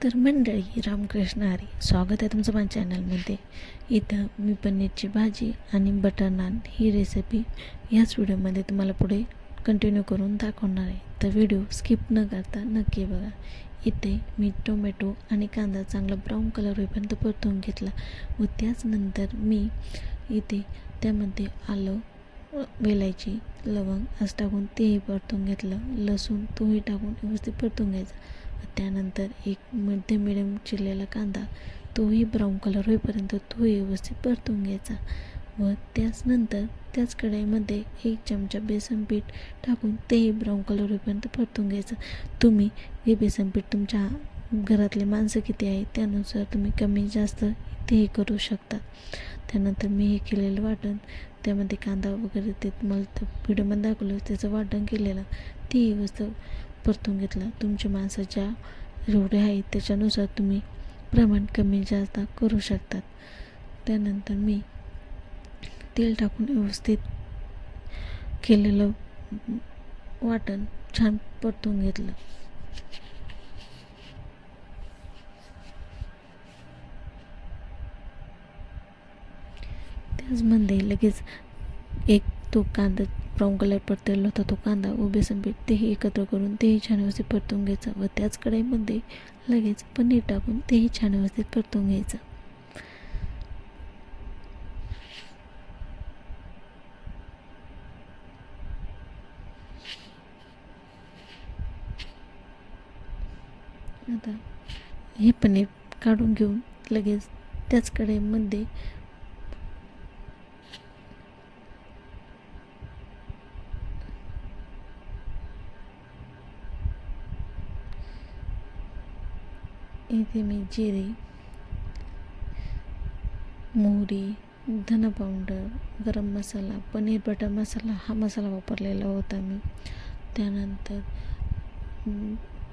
तर मंडळी, रामकृष्ण हरी, स्वागत आहे तुमचं माझ्या चॅनलमध्ये. इथं मी पनीरची भाजी आणि बटर नान ही रेसिपी ह्याच व्हिडिओमध्ये तुम्हाला पुढे कंटिन्यू करून दाखवणार आहे. तर व्हिडिओ स्किप न करता नक्की बघा. इथे मी टोमॅटो आणि कांदा चांगला ब्राऊन कलर होईपर्यंत परतून घेतला व त्याचनंतर मी इथे त्यामध्ये आलं, वेलायची, लवंग असं टाकून तेही परतून घेतलं. लसूण तोही टाकून व्यवस्थित परतून घ्यायचा. त्यानंतर एक मिडियम चिरलेला कांदा तोही ब्राऊन कलर होईपर्यंत तोही व्यवस्थित परतून घ्यायचा व त्याचनंतर त्याच कढईमध्ये 1 चमचा बेसन पीठ टाकून तेही ब्राऊन कलर होईपर्यंत परतून घ्यायचं. तुम्ही हे बेसन पीठ तुमच्या घरातले माणसं किती आहे त्यानुसार तुम्ही कमी जास्त तेही करू शकता. त्यानंतर मी हे केलेलं वाटण त्यामध्ये कांदा वगैरे ते मला व्हिडिओमध्ये दाखवलं त्याचं वाटण केलेलं तेही व्यवस्थित परतून घेतलं. तुमची माणसं ज्या जेवढे आहेत त्याच्यानुसार तुम्ही प्रमाण कमी जास्त करू शकतात. त्यानंतर मी तेल टाकून व्यवस्थित केलेलं वाटण छान परतून घेतलं. त्याचमध्ये लगेच एक तो कांदा ब्राऊन कलर परतलेला होता तो कांदा व बेसन पीठ तेही एकत्र करून तेही छान व्यवस्थित परतून घ्यायचं व त्याच कढईमध्ये लगेच पनीर टाकून तेही छान व्यवस्थित परतून घ्यायचं. आता हे पनीर काढून घेऊन लगेच त्याच कढईमध्ये इथे मी जिरे, मोहरी, धना पावडर, गरम मसाला, पनीर बटर मसाला हा मसाला वापरलेला होता मी. त्यानंतर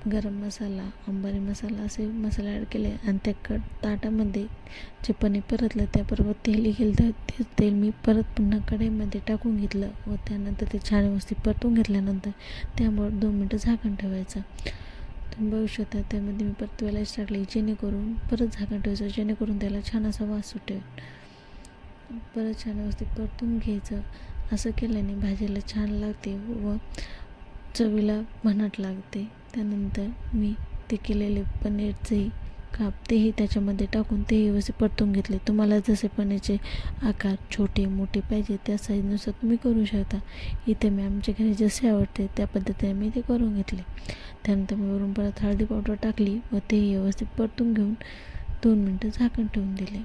गरम मसाला, अंबारी मसाला असे मसाले ॲड केले आणि त्या ताटामध्ये जे पनीर परतलं त्याबरोबर तेलही घेतलं. ते तेल मी परत पुन्हा कढईमध्ये टाकून घेतलं व त्यानंतर ते छान व्यवस्थित परतून घेतल्यानंतर त्यामुळे 2 मिनटं झाकण ठेवायचं. तुम्ही बघू शकता त्यामध्ये मी परत वेलायची टाकली जेणेकरून परत झाकण ठेवायचं जेणेकरून त्याला छान असा वास सुटेल. परत छान व्यवस्थित परतून घ्यायचं. असं केल्याने भाजीला छान लागते व चवीला भन्नाट लागते. त्यानंतर मी ते केलेले पनीरचे काप तेही त्याच्यामध्ये टाकून तेही व्यवस्थित परतून घेतले. तुम्हाला जसे पनीरचे आकार छोटे मोठे पाहिजे त्या साईजनुसार तुम्ही करू शकता. इथे मी आमच्या घरी जसे आवडते त्या पद्धतीने मी ते करून घेतले. त्यानंतर मी वरून परत हळदी पावडर टाकली व तेही व्यवस्थित परतून घेऊन 2 मिनटं झाकण ठेवून दिले.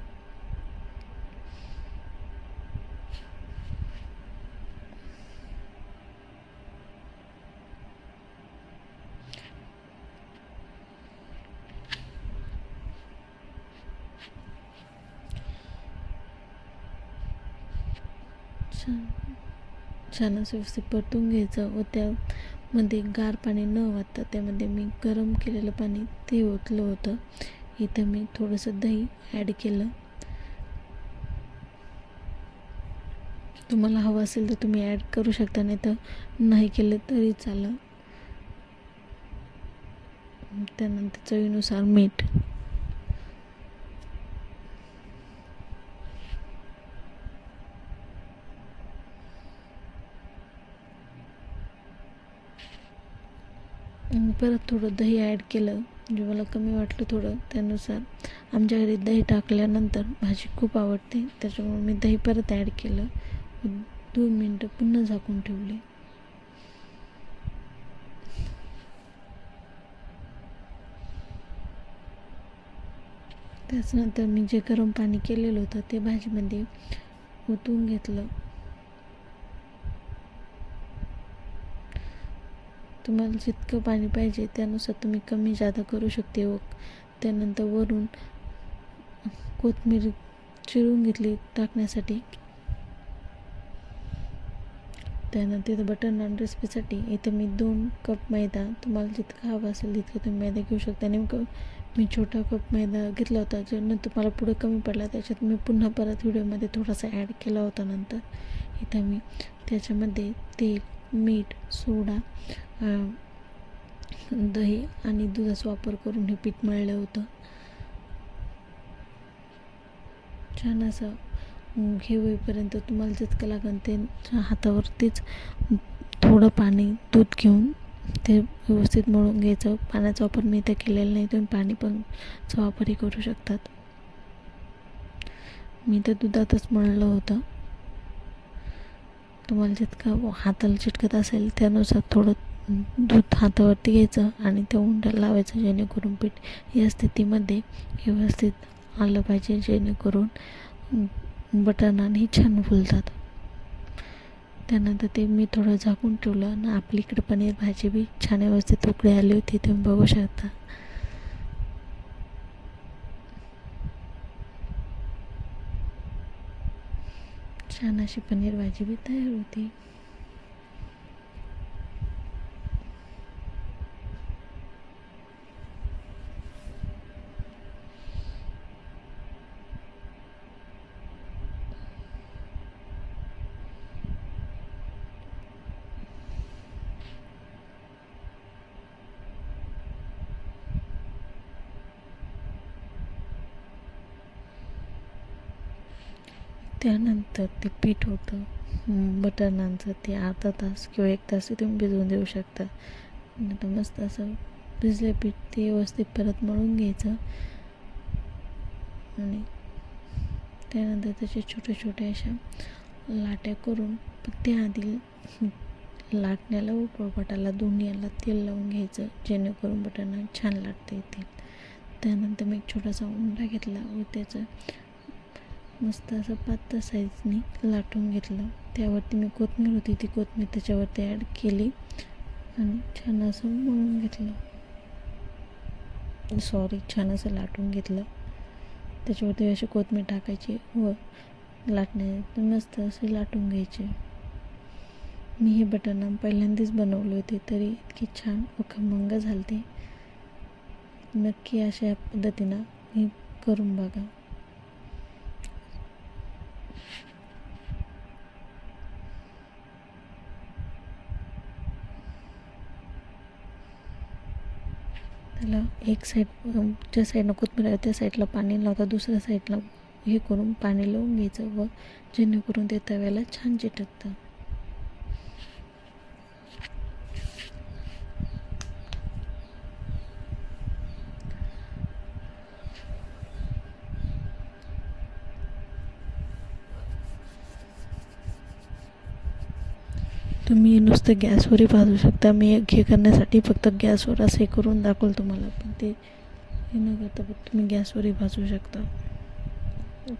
छान असं व्यवस्थित परतून घ्यायचं व त्यामध्ये गार पाणी न वाटता त्यामध्ये मी गरम केलेलं पाणी ते ओतलं होतं. इथं मी थोडंसं दही ॲड केलं. तुम्हाला हवं असेल तर तुम्ही ॲड करू शकता, नाही तर नाही केलं तरी चालेल. त्यानंतर चवीनुसार मीठ. परत थोडं दही ॲड केलं म्हणजे मला कमी वाटलं थोडं त्यानुसार. आमच्या घरी दही टाकल्यानंतर भाजी खूप आवडते त्याच्यामुळे मी दही परत ॲड केलं. 2 मिनटं पुन्हा झाकून ठेवले. त्याचनंतर मी जे गरम पाणी केलेलं होतं ते भाजीमध्ये ओतून घेतलं. तुम्हाला जितकं पाणी पाहिजे त्यानुसार तुम्ही कमी जादा करू शकते. व त्यानंतर वरून कोथिंबीर चिरून घेतली टाकण्यासाठी. त्यानंतर इथं बटर नान रेसिपीसाठी इथं मी 2 कप मैदा, तुम्हाला जितका हवा असेल तितकं तुम्ही मैदा घेऊ शकता. नेमकं मी छोटा कप मैदा घेतला होता ज्यानं तुम्हाला पुढे कमी पडला त्याच्यात मी पुन्हा परत व्हिडिओमध्ये थोडासा ॲड केला होता. नंतर इथं मी त्याच्यामध्ये तेल, मीठ, सोडा, दही आणि दुधाचा वापर करून हे पीठ मळलं होतं. छान असं हे होईपर्यंत तुम्हाला जितकं लागेल ते हातावरतीच थोडं पाणी दूध घेऊन ते व्यवस्थित मळून घ्यायचं. पाण्याचा वापर मी इथे केलेला नाही, तुम्ही पाणी पण चा वापरही करू शकतात. मी तर दुधातच मळलं होतं. तुम्हाला जितकं हाताला चिटकत असेल त्यानुसार थोडं दूध हातावरती घ्यायचं आणि ते उंडा लावायचं, जेणेकरून पीठ या स्थितीमध्ये व्यवस्थित आलं पाहिजे, जेणेकरून बटर नान ही छान फुलतात. त्यानंतर ते मी थोडं झाकून ठेवलं आणि आपली इकडे पनीर भाजी बी छान व्यवस्थित उकळी आली होती, तुम्ही बघू शकता. छान अशी पनीर भाजी बी तयार होती. त्यानंतर ते पीठ होतं बटर नानचं, ते अर्धा तास किंवा 1 तास तुम्ही भिजवून देऊ शकता. नंतर मस्त असं भिजले पीठ ते व्यवस्थित परत मळून घ्यायचं आणि त्यानंतर त्याचे छोटे छोटे अशा लाट्या करून त्याआधी लाटण्याला व पोळपाटाला दोन्ही याला तेल लावून घ्यायचं, जेणेकरून बटर नान छान लाटता येतील. त्यानंतर मी एक छोटासा उंडा घेतला व त्याचं मस्त असं पातळ साईजनी लाटून घेतलं. त्यावरती मी कोथिंबीर होती ती कोथिंबीर त्याच्यावरती ॲड केली आणि छान असं मळून घेतलं, छान असं लाटून घेतलं. त्याच्यावरती अशी कोथिंबीर टाकायची व लाटण्यात मस्त असे लाटून घ्यायचे. मी हे बटर नान पहिल्यांदाच बनवले होते, तरी इतकी छान व खमंग झालते. नक्की अशा पद्धतीनं हे करून बघा. त्याला एक साईड ज्या साईडनं कोथिंबीर आहे त्या साईडला पाणी लावता, दुसऱ्या साईडला हे करून पाणी लावून घ्यायचं व जेणेकरून ते तव्याला छान चिटकतं. तुम्ही नुसतं गॅसवरही भाजू शकता. मी हे करण्यासाठी फक्त गॅसवर असं हे करून दाखवलं तुम्हाला, पण ते हे न करता फक्त तुम्ही गॅसवरही भाजू शकता.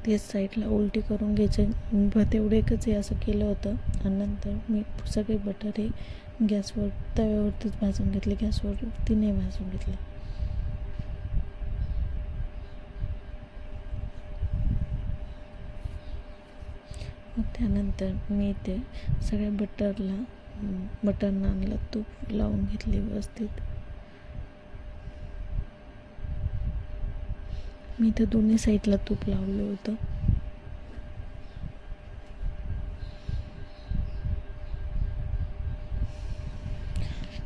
तेच साईडला उलटी करून घ्यायचं. तेवढं एकच हे असं केलं होतं आणि नंतर मी सगळे बटर हे गॅसवर तव्यावरतीच भाजून घेतले, गॅसवरती नाही भाजून घेतले. त्यानंतर मी ते सगळ्या बटर नानला तूप लावून घेतले व्यवस्थित. मी तर दोन्ही साईडला तूप लावलं होतं.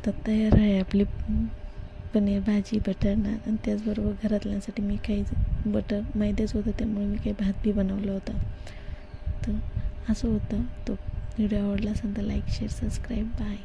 तर तयार आहे आपली पनीर भाजी बटर नान. आणि त्याचबरोबर घरातल्यांसाठी मी काही मैद्याच होतं, त्यामुळे मी काही भात बी बनवला होता. तर असं होतं. तो व्हिडिओ आवडला असेल तर लाईक शेअर सबस्क्राईब बाय.